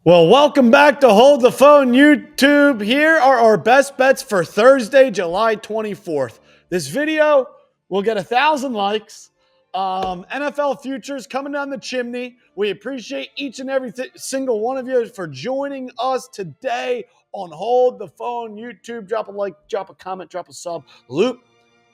Well, welcome back to Hold the Phone YouTube. Here are our best bets for Thursday, July 24th. This video will get 1,000 likes. NFL futures coming down the chimney. We appreciate each and every single one of you for joining us today on Hold the Phone YouTube. Drop a like, drop a comment, drop a sub. Luke,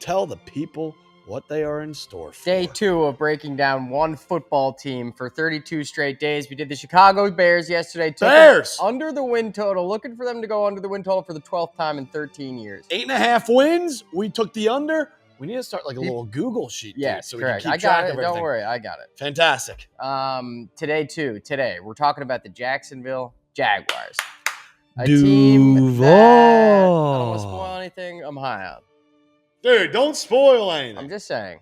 tell the people what they are in store for. Day 2 of breaking down one football team for 32 straight days. We did the Chicago Bears yesterday. Bears! Under the win total. Looking for them to go under the win total for the 12th time in 13 years. 8.5 wins. We took the under. We need to start like a little Google sheet. Yes, so correct. We can keep I got track it. of everything. Don't worry. I got it. Fantastic. Today, we're talking about the Jacksonville Jaguars. A Duval. team that I don't want to spoil anything. I'm high on. Dude, don't spoil anything. I'm just saying.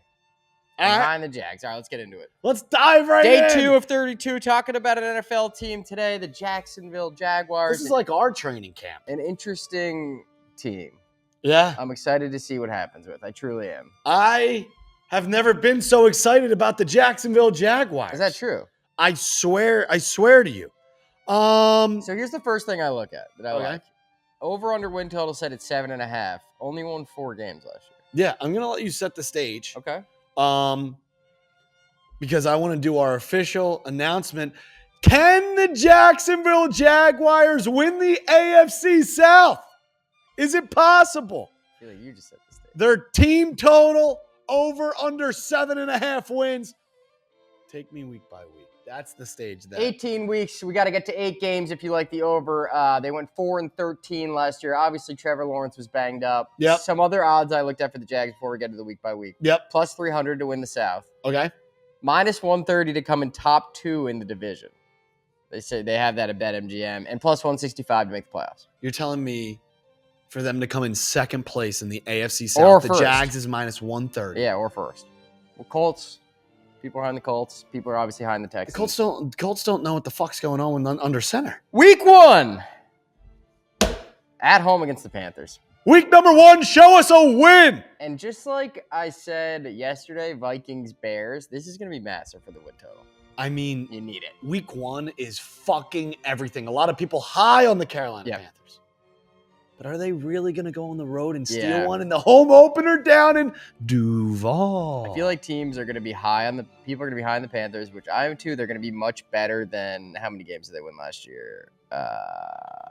All I'm right. high on the Jags. All right, let's get into it. Let's dive right in. Day 2 of 32, talking about an NFL team today, the Jacksonville Jaguars. This is like our training camp. An interesting team. Yeah. I'm excited to see what happens with. I truly am. I have never been so excited about the Jacksonville Jaguars. Is that true? I swear to you. So here's the first thing I look at that I Okay. like. Over under win total set at 7.5. Only won 4 games last year. Yeah, I'm gonna let you set the stage. Okay. Because I want to do our official announcement. Can the Jacksonville Jaguars win the AFC South? Is it possible? I feel like you just set the stage. Their team total over under 7.5 wins. Take me week by week. That's the stage there. 18 weeks. We got to get to 8 games if you like the over. They went 4-13 last year. Obviously, Trevor Lawrence was banged up. Yep. Some other odds I looked at for the Jags before we get to the week by week. Yep. Plus 300 to win the South. Okay. Minus 130 to come in top 2 in the division. They say they have that at BetMGM. And plus 165 to make the playoffs. You're telling me for them to come in second place in the AFC South, Or the first. Jags is minus 130. Yeah, or first. Well, Colts. People are behind the Colts. People are obviously behind the Texans. The Colts don't know what the fuck's going on when under center. Week 1. At home against the Panthers. Week number 1, show us a win. And just like I said yesterday, Vikings-Bears, this is going to be massive for the win total. I mean, You need it. week 1 is fucking everything. A lot of people high on the Carolina Yeah. Panthers. But are they really going to go on the road and steal Yeah. one in the home opener down in Duval? I feel like teams are going to be high on the people are going to be high on the Panthers, which I am too. They're going to be much better than how many games did they win last year?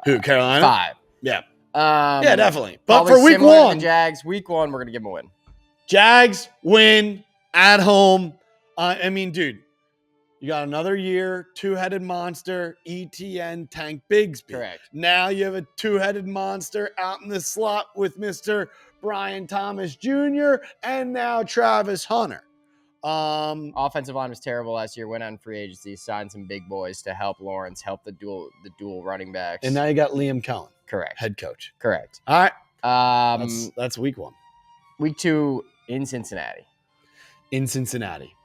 Who, Carolina? 5. Yeah. Yeah, Yeah, definitely. But Probably for week similar to 1, the Jags, week 1, we're going to give them a win. Jags win at home. I mean, dude, you got another year, two-headed monster, ETN, Tank Bigsby. Correct. Now you have a two-headed monster out in the slot with Mr. Brian Thomas Jr. and now Travis Hunter. Offensive line was terrible last year. Went on free agency, signed some big boys to help Lawrence, help the dual running backs. And now you got Liam Cohen, correct, head coach. correct. All right, That's that's week 1 week 2 in Cincinnati. in Cincinnati.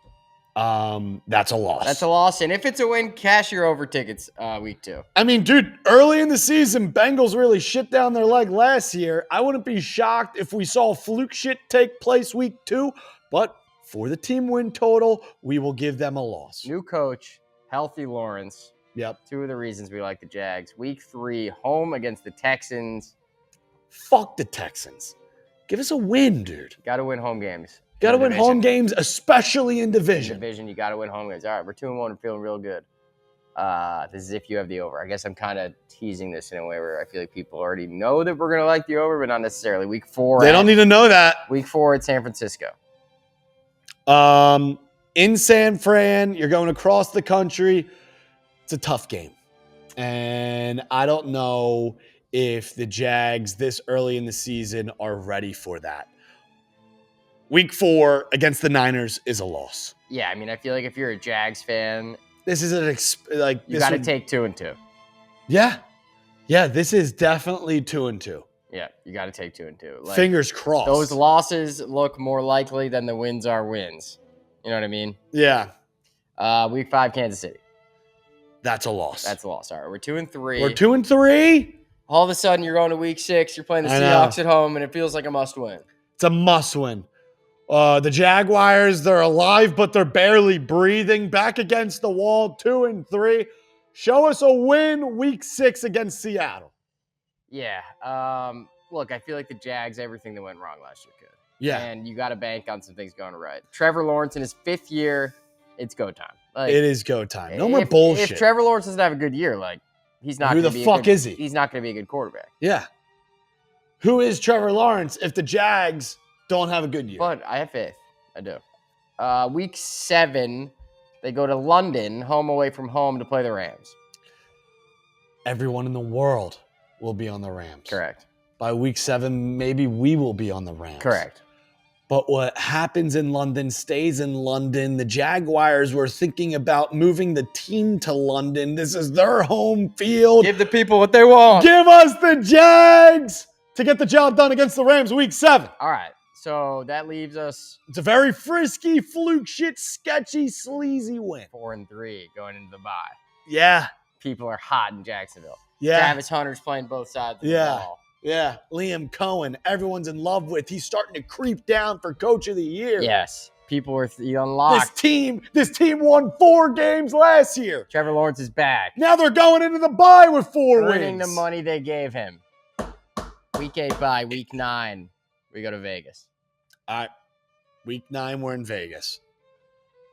That's a loss. That's a loss, and if it's a win, cash your over tickets. Week 2. I mean, dude, early in the season, Bengals really shit down their leg last year. I wouldn't be shocked if we saw fluke shit take place week 2, but for the team win total, we will give them a loss. New coach, healthy Lawrence. Yep. 2 of the reasons we like the Jags. Week 3, home against the Texans. Fuck the Texans. Give us a win, dude. Got to win home games. Got to In the win home games, especially in division. Division, you got to win home games. All right, we're 2-1 and feeling real good. This is if you have the over. I guess I'm kind of teasing this in a way where I feel like people already know that we're going to like the over, but not necessarily. Week 4. They don't need to know that. Week 4 at San Francisco. In San Fran, you're going across the country. It's a tough game. And I don't know if the Jags this early in the season are ready for that. Week 4 against the Niners is a loss. Yeah, I mean, I feel like if you're a Jags fan, This is you got to take 2 and 2. Yeah. Yeah, this is definitely 2-2. Yeah, you got to take 2 and 2. Like, Fingers crossed. those losses look more likely than the wins are wins. You know what I mean? Yeah, Week 5, Kansas City. that's a loss. That's a loss. All right, we're 2 and 3. We're 2-3. All of a sudden, you're going to week 6. You're playing the I know. Seahawks at home, and it feels like a must-win. It's a must win. The Jaguars, they're alive, but they're barely breathing. Back against the wall, 2-3. Show us a win week 6 against Seattle. Yeah. Look, I feel like the Jags, everything that went wrong last year could. Yeah. And you got to bank on some things going right. Trevor Lawrence in his 5th year, it's go time. Like, It is go time. No more bullshit. If Trevor Lawrence doesn't have a good year, like, he's not. Who the fuck is he? He's not going to be a good quarterback. Yeah. Who is Trevor Lawrence if the Jags don't have a good year? But I have faith. I do. Week 7, they go to London, home away from home, to play the Rams. Everyone in the world will be on the Rams. Correct. By week 7, maybe we will be on the Rams. Correct. But what happens in London stays in London. The Jaguars were thinking about moving the team to London. This is their home field. Give the people what they want. Give us the Jags to get the job done against the Rams week 7. All right. So that leaves us. It's a very frisky, fluke shit, sketchy, sleazy win. 4-3 going into the bye. Yeah. People are hot in Jacksonville. Yeah. Travis Hunter's playing both sides of the ball. Yeah. Liam Cohen, everyone's in love with. He's starting to creep down for coach of the year. Yes. People are unlocked. This team won 4 games last year. Trevor Lawrence is back. Now they're going into the bye with 4 wins. Earning the money they gave him. Week 8 bye. Week 9, we go to Vegas. All right. Week 9, we're in Vegas.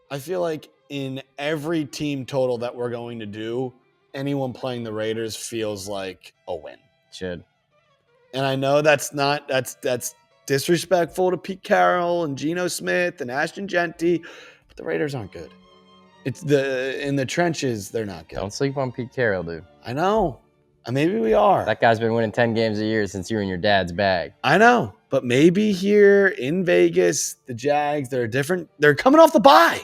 I feel like in every team total that we're going to do, anyone playing the Raiders feels like a win. Should. And I know that's disrespectful to Pete Carroll and Geno Smith and Ashton Genty, but the Raiders aren't good. It's in the trenches, they're not good. Don't sleep on Pete Carroll, dude. I know. Maybe we are. That guy's been winning 10 games a year since you were in your dad's bag. I know. But maybe here in Vegas, the Jags, they're different. They're coming off the bye.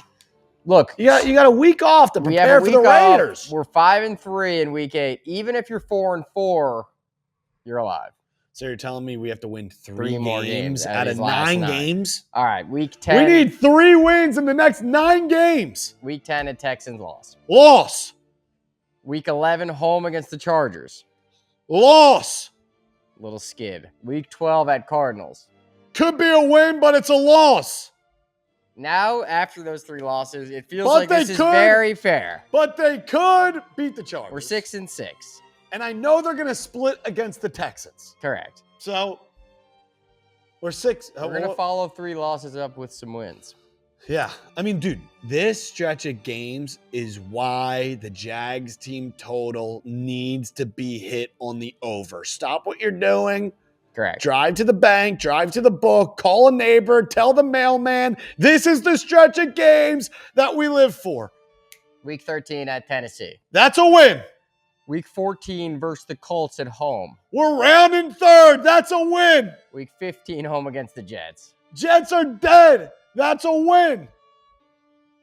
Look, you got a week off to prepare for the Raiders. We're 5-3 in week 8. Even if you're 4-4, you're alive. So you're telling me we have to win 3 more games out of 9 games? All right, week 10. We need 3 wins in the next 9 games. Week 10, the Texans loss. Week 11, home against the Chargers. Loss. Little skid. Week 12 at Cardinals. Could be a win, but it's a loss. Now, after those 3 losses, it feels like this is very fair. But they could beat the Chargers. We're 6-6. And I know they're going to split against the Texans. Correct. So, we're 6. We're going to follow 3 losses up with some wins. Yeah. I mean, dude, this stretch of games is why the Jags team total needs to be hit on the over. Stop what you're doing. Correct. Drive to the bank, drive to the book, call a neighbor, tell the mailman. This is the stretch of games that we live for. Week 13 at Tennessee. That's a win. Week 14 versus the Colts at home. We're rounding third. That's a win. Week 15 home against the Jets. Jets are dead. That's a win.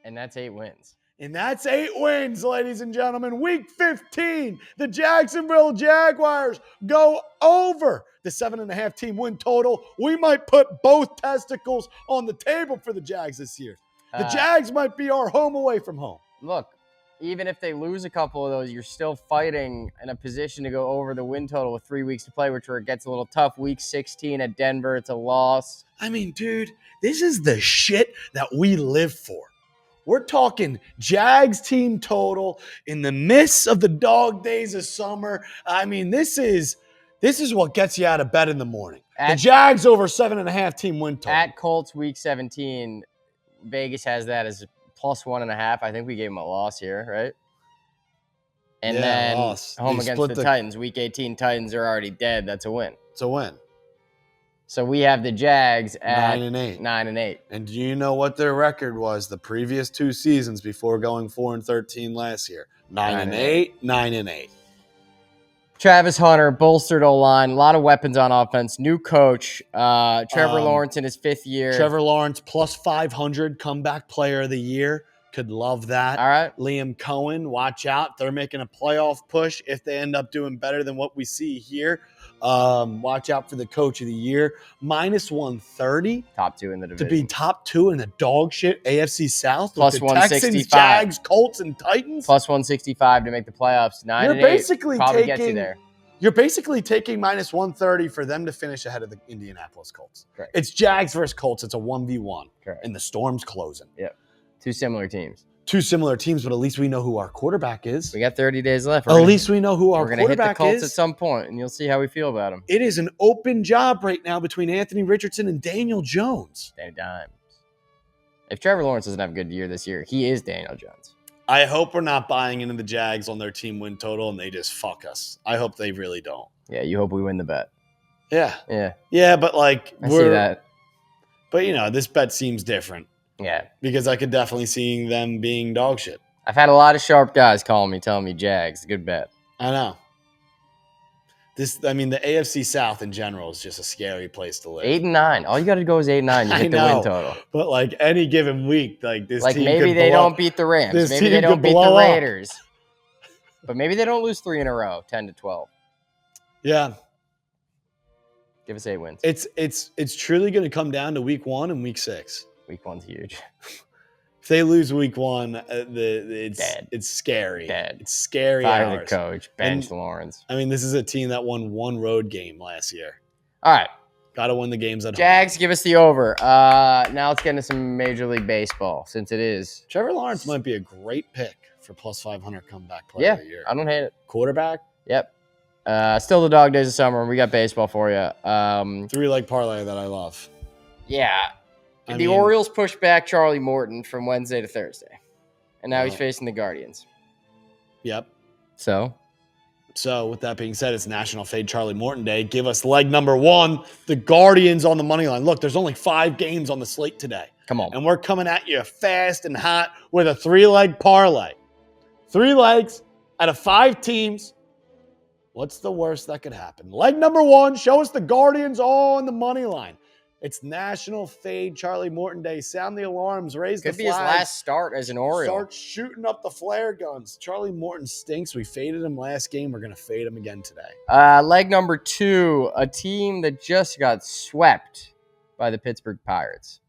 And that's 8 wins. And that's 8 wins, ladies and gentlemen. Week 15, the Jacksonville Jaguars go over the 7.5 team win total. We might put both testicles on the table for the Jags this year. The Jags might be our home away from home. Look, even if they lose a couple of those, you're still fighting in a position to go over the win total with 3 weeks to play, which where it gets a little tough. Week 16 at Denver, it's a loss. I mean, dude, this is the shit that we live for. We're talking Jags team total in the midst of the dog days of summer. I mean, this is what gets you out of bed in the morning. The Jags over 7.5 team win total. At Colts week 17, Vegas has that as +1.5. I think we gave them a loss here, right? And then loss. Home against the Titans. Week 18, Titans are already dead. That's a win. It's a win. So we have the Jags at 9-8. 9-8. And do you know what their record was the previous 2 seasons before going 4-13 last year? 9-8, 9-8. Travis Hunter, bolstered O-line, a lot of weapons on offense, new coach, Trevor Lawrence in his 5th year. Trevor Lawrence plus 500 comeback player of the year. Could love that. All right. Liam Cohen, watch out. They're making a playoff push if they end up doing better than what we see here. Watch out for the coach of the year. -130. Top 2 in the division. To be top 2 in a dog shit AFC South. Plus with the 165. Texans, Jags, Colts, and Titans. Plus 165 to make the playoffs. 9-8. You're basically probably gets you there. You're basically taking -130 for them to finish ahead of the Indianapolis Colts. Correct. It's Jags versus Colts. It's a 1v1. Correct. And the storm's closing. Yep. 2 similar teams. two similar teams, but at least we know who our quarterback is. We got 30 days left. At least we know who our we're gonna hit the quarterback Colts is. at some point, and you'll see how we feel about them. It is an open job right now between Anthony Richardson and Daniel Jones. Danny Dimes. If Trevor Lawrence doesn't have a good year this year, he is Daniel Jones. I hope we're not buying into the Jags on their team win total and they just fuck us. I hope they really don't. Yeah, you hope we win the bet. Yeah. Yeah. Yeah, but like I see that. But you know, this bet seems different. Yeah. Because I could definitely see them being dog shit. I've had a lot of sharp guys calling me, telling me Jags, good bet. I know. The AFC South in general is just a scary place to live. 8-9. All you got to go is 8-9. You hit the win total. But like any given week, like this like team maybe they don't beat the Rams. Maybe they don't beat the Raiders. But maybe they don't lose 3 in a row, 10-12. Yeah. Give us 8 wins. It's truly going to come down to week 1 and week 6. Week 1's huge. If they lose week 1, it's Dead. It's scary. Dead. It's scary. Fire the coach. Bench Lawrence. I mean, this is a team that won 1 road game last year. All right. Got to win the games at home. Jags, give us the over. Now let's get into some Major League Baseball, since it is. Trevor Lawrence might be a great pick for plus 500 comeback player of the year. I don't hate it. Quarterback? Yep. Still the dog days of summer. We got baseball for you. 3-leg parlay that I love. Yeah. The Orioles pushed back Charlie Morton from Wednesday to Thursday. And now he's facing the Guardians. Yep. So with that being said, it's National Fade Charlie Morton Day. Give us leg number 1, the Guardians on the money line. Look, there's only 5 games on the slate today. Come on. And we're coming at you fast and hot with a 3-leg parlay. 3 legs out of 5 teams. What's the worst that could happen? Leg number 1, show us the Guardians on the money line. It's National Fade Charlie Morton Day. Sound the alarms, raise the flag. Could be his last start as an Oriole. Start shooting up the flare guns. Charlie Morton stinks. We faded him last game. We're going to fade him again today. Leg number 2, a team that just got swept by the Pittsburgh Pirates.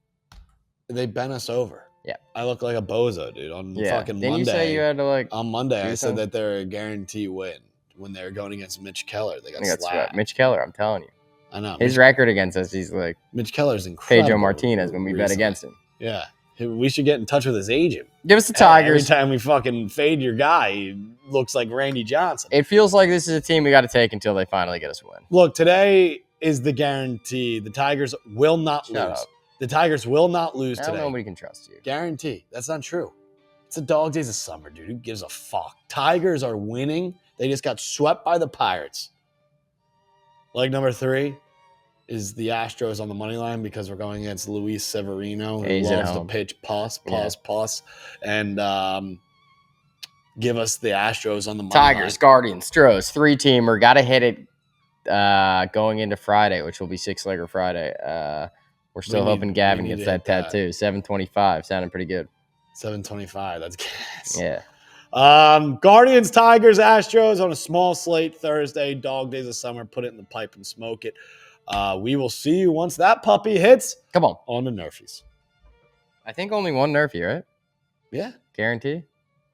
They bent us over. Yeah. I look like a bozo, dude, on fucking Monday. Didn't you say you had to On Monday, I said that they're a guarantee win when they were going against Mitch Keller. They got slapped. Mitch Keller, I'm telling you. I know. His record against us, he's like Mitch Keller's incredible. Pedro Martinez when we bet against him. Yeah. We should get in touch with his agent. Give us the Tigers. Every time we fucking fade your guy, he looks like Randy Johnson. It feels like this is a team we got to take until they finally get us a win. Look, today is the guarantee. The Tigers will not lose. Up. The Tigers will not lose today. Nobody can trust you. Guarantee. That's not true. It's a dog days of summer, dude. Who gives a fuck? Tigers are winning. They just got swept by the Pirates. Leg number 3 is the Astros on the money line because we're going against Luis Severino, who loves to pitch plus, and give us the Astros on the money Tigers, line. Guardians, Stros, 3-teamer. Got to hit it going into Friday, which will be 6-legger Friday. We're still hoping Gavin gets that tattoo. 725, sounding pretty good. 725, that's gas. Yeah. Guardians, Tigers, Astros on a small slate Thursday. Dog days of summer. Put it in the pipe and smoke it. We will see you once that puppy hits. Come on the Nerfies. I think only one Nerfy, right? Yeah. Guarantee?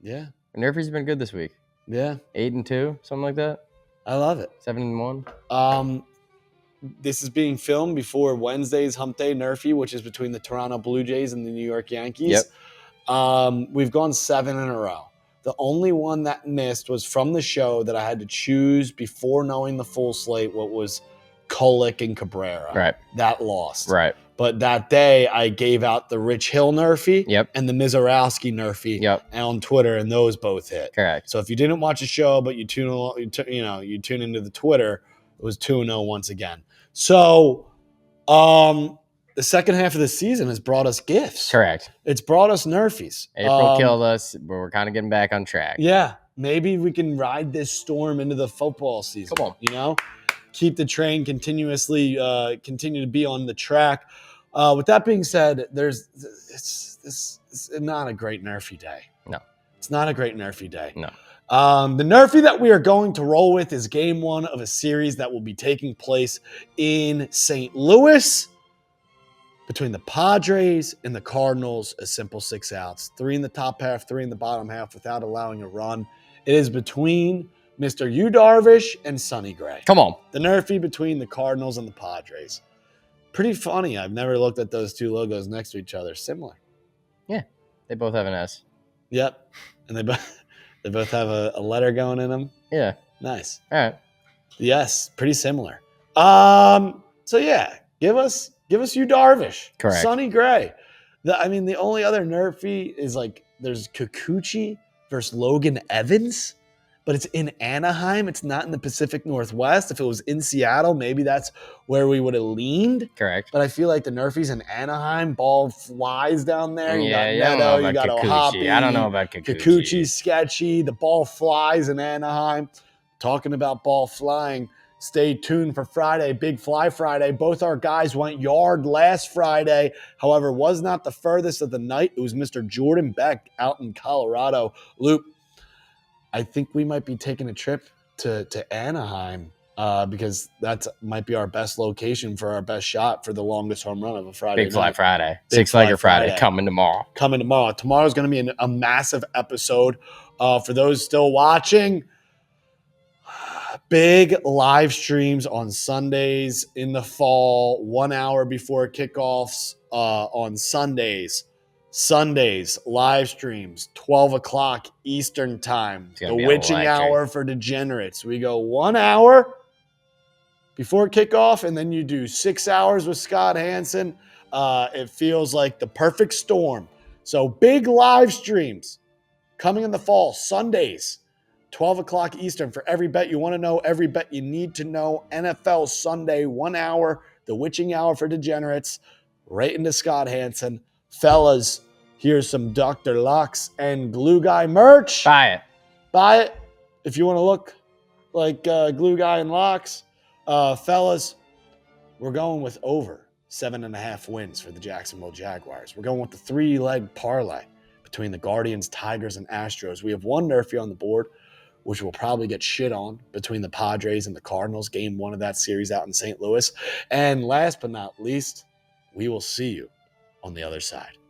Yeah. Nerfy's been good this week. Yeah. 8-2, something like that. I love it. 7-1. This is being filmed before Wednesday's Hump Day Nerfy, which is between the Toronto Blue Jays and the New York Yankees. Yep. We've gone 7 in a row. The only one that missed was from the show that I had to choose before knowing the full slate what was Kolick and Cabrera. Right. That lost. Right. But that day, I gave out the Rich Hill Nerfy and the Mizorowski Nerfy on Twitter, and those both hit. Correct. So if you didn't watch the show, but you tune into the Twitter, it was 2-0 once again. So the second half of the season has brought us gifts. Correct. It's brought us Nerfies. April killed us, but we're kind of getting back on track. Yeah. Maybe we can ride this storm into the football season. Come on. Keep the train continue to be on the track. With that being said, it's not a great Nerfy day. No. It's not a great Nerfy day. No. The Nerfy that we are going to roll with is game 1 of a series that will be taking place in St. Louis between the Padres and the Cardinals. A simple 6 outs, 3 in the top half, 3 in the bottom half without allowing a run. It is between Mr. Yu Darvish and Sonny Gray. Come on. The Nerfy between the Cardinals and the Padres. Pretty funny. I've never looked at those two logos next to each other. Similar. Yeah. They both have an S. Yep. And they both have a letter going in them. Yeah. Nice. All right. Yes, pretty similar. So yeah, give us you Darvish. Correct. Sonny Gray. The only other Nerfy is like there's Kikuchi versus Logan Evans, but it's in Anaheim. It's not in the Pacific Northwest. If it was in Seattle, maybe that's where we would have leaned. Correct. But I feel like the Nerfy's in Anaheim. Ball flies down there. You got I don't know Neto, you got Kikuchi. Ohapi. I don't know about Kikuchi. Kikuchi's sketchy. The ball flies in Anaheim. Talking about ball flying, stay tuned for Friday, Big Fly Friday. Both our guys went yard last Friday. However, was not the furthest of the night. It was Mr. Jordan Beck out in Colorado. Luke, I think we might be taking a trip to Anaheim because that might be our best location for our best shot for the longest home run of a Friday Big Fly night. Friday. Big Six-legger Fly Friday coming tomorrow. Tomorrow's going to be a massive episode. For those still watching, big live streams on Sundays in the fall, 1 hour before kickoffs on Sundays. Live streams, 12 o'clock Eastern time. The witching hour for degenerates. We go 1 hour before kickoff, and then you do 6 hours with Scott Hansen. It feels like the perfect storm. So big live streams coming in the fall, Sundays. 12 o'clock Eastern for every bet you want to know, every bet you need to know. NFL Sunday, 1 hour, the witching hour for degenerates, right into Scott Hansen. Fellas, here's some Dr. Locks and Glue Guy merch. Buy it. If you want to look like Glue Guy and Locks. Fellas, we're going with over 7.5 wins for the Jacksonville Jaguars. We're going with the 3-leg parlay between the Guardians, Tigers, and Astros. We have one Nerfy on the board, which will probably get shit on between the Padres and the Cardinals, game 1 of that series out in St. Louis. And last but not least, we will see you on the other side.